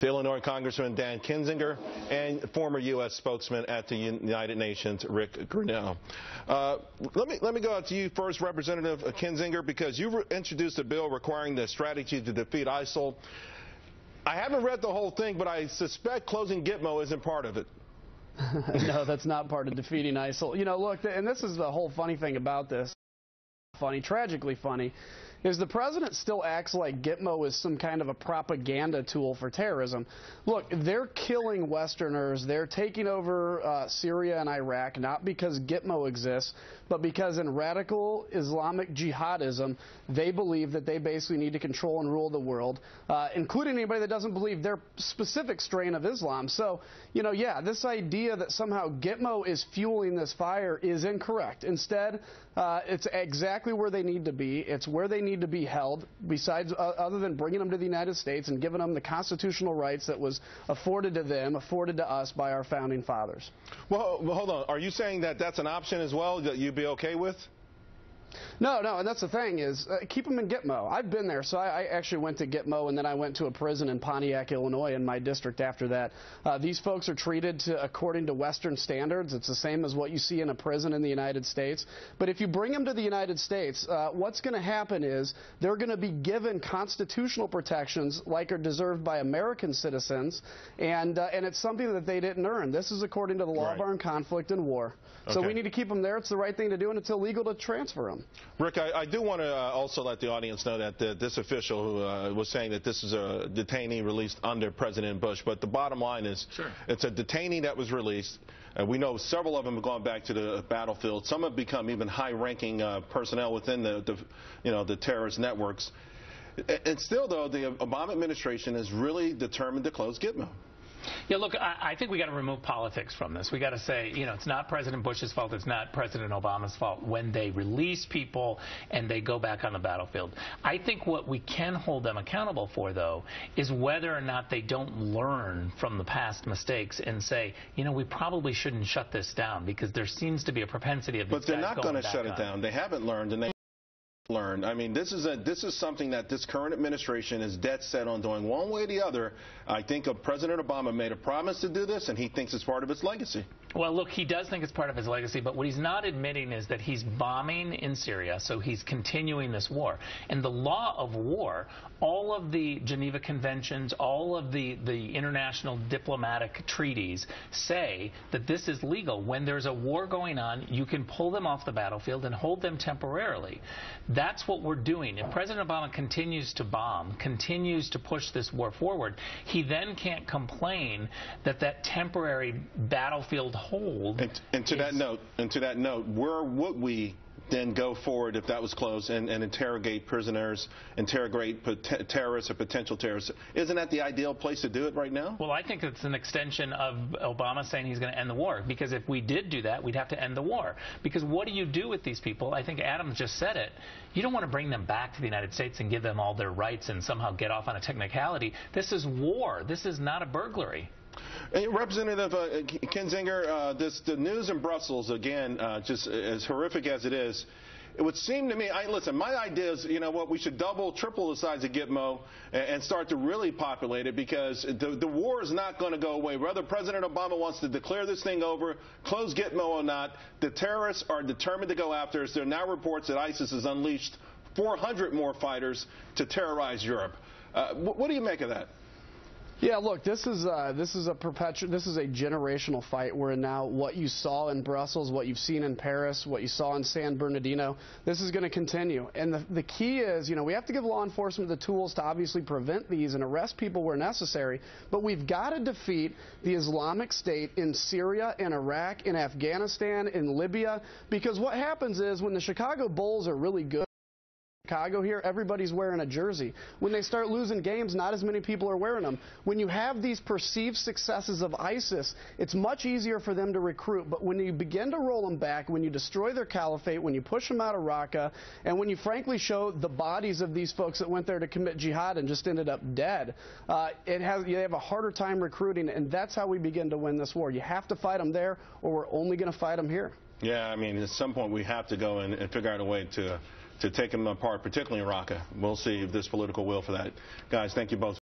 Illinois Congressman Dan Kinzinger and former U.S. spokesman at the United Nations, Rick Grinnell. Let me go out to you first, Representative Kinzinger, because you introduced a bill requiring the strategy to defeat ISIL. I haven't read the whole thing, but I suspect closing Gitmo isn't part of it. No, that's not part of defeating ISIL. You know, look, and this is the whole funny thing about this. Funny, tragically funny, is the president still acts like Gitmo is some kind of a propaganda tool for terrorism. Look, they're killing Westerners. They're taking over Syria and Iraq, not because Gitmo exists, but because in radical Islamic jihadism, they believe that they basically need to control and rule the world, including anybody that doesn't believe their specific strain of Islam. So, you know, yeah, this idea that somehow Gitmo is fueling this fire is incorrect. Instead, it's exactly where they need to be. It's where they need to be held, besides other than bringing them to the United States and giving them the constitutional rights that was afforded to them, afforded to us by our founding fathers. Well, hold on. Are you saying that that's an option as well that you'd be okay with? No, and that's the thing is, keep them in Gitmo. I've been there, so I actually went to Gitmo, and then I went to a prison in Pontiac, Illinois, in my district after that. These folks are treated according to Western standards. It's the same as what you see in a prison in the United States. But if you bring them to the United States, what's going to happen is they're going to be given constitutional protections like are deserved by American citizens, and it's something that they didn't earn. This is according to the law of armed conflict and war. So we need to keep them there. It's the right thing to do, and it's illegal to transfer them. Rick, I do want to also let the audience know that this official who was saying that this is a detainee released under President Bush, but the bottom line is it's a detainee that was released. We know several of them have gone back to the battlefield. Some have become even high-ranking personnel within the terrorist networks. And still, though, the Obama administration is really determined to close Gitmo. Yeah, look, I think we got to remove politics from this. We got to say, you know, it's not President Bush's fault. It's not President Obama's fault when they release people and they go back on the battlefield. I think what we can hold them accountable for, though, is whether or not they don't learn from the past mistakes and say, you know, we probably shouldn't shut this down because there seems to be a propensity of these guys going back on. But they're not going to shut it down. They haven't learned, and they learn. I mean, this is something that this current administration is dead set on doing one way or the other. I think President Obama made a promise to do this, and he thinks it's part of its legacy. Well, look, he does think it's part of his legacy, but what he's not admitting is that he's bombing in Syria, so he's continuing this war. And the law of war, all of the Geneva Conventions, all of the international diplomatic treaties say that this is legal. When there's a war going on, you can pull them off the battlefield and hold them temporarily. That's what we're doing. If President Obama continues to bomb, continues to push this war forward, he then can't complain that that temporary battlefield hold. And to that note, where would we then go forward if that was closed and interrogate prisoners, interrogate terrorists or potential terrorists? Isn't that the ideal place to do it right now? Well, I think it's an extension of Obama saying he's going to end the war, because if we did do that, we'd have to end the war. Because what do you do with these people? I think Adam just said it. You don't want to bring them back to the United States and give them all their rights and somehow get off on a technicality. This is war. This is not a burglary. Representative Kinzinger, the news in Brussels, again, just as horrific as it is, it would seem to me, listen, my idea is, you know what, we should double, triple the size of Gitmo and start to really populate it, because the war is not going to go away. Whether President Obama wants to declare this thing over, close Gitmo or not, the terrorists are determined to go after us. There are now reports that ISIS has unleashed 400 more fighters to terrorize Europe. What do you make of that? Yeah, look, this is a generational fight where now what you saw in Brussels, what you've seen in Paris, what you saw in San Bernardino, this is going to continue. And the key is, you know, we have to give law enforcement the tools to obviously prevent these and arrest people where necessary, but we've got to defeat the Islamic State in Syria, in Iraq, in Afghanistan, in Libya, because what happens is when the Chicago Bulls are really good, Chicago here, everybody's wearing a jersey. When they start losing games, not as many people are wearing them. When you have these perceived successes of ISIS, it's much easier for them to recruit. But when you begin to roll them back, when you destroy their caliphate, when you push them out of Raqqa, and when you frankly show the bodies of these folks that went there to commit jihad and just ended up dead, you have a harder time recruiting, and that's how we begin to win this war. You have to fight them there, or we're only going to fight them here. Yeah, I mean, at some point we have to go and figure out a way to take them apart, particularly in Raqqa. We'll see if there's political will for that. Guys, thank you both.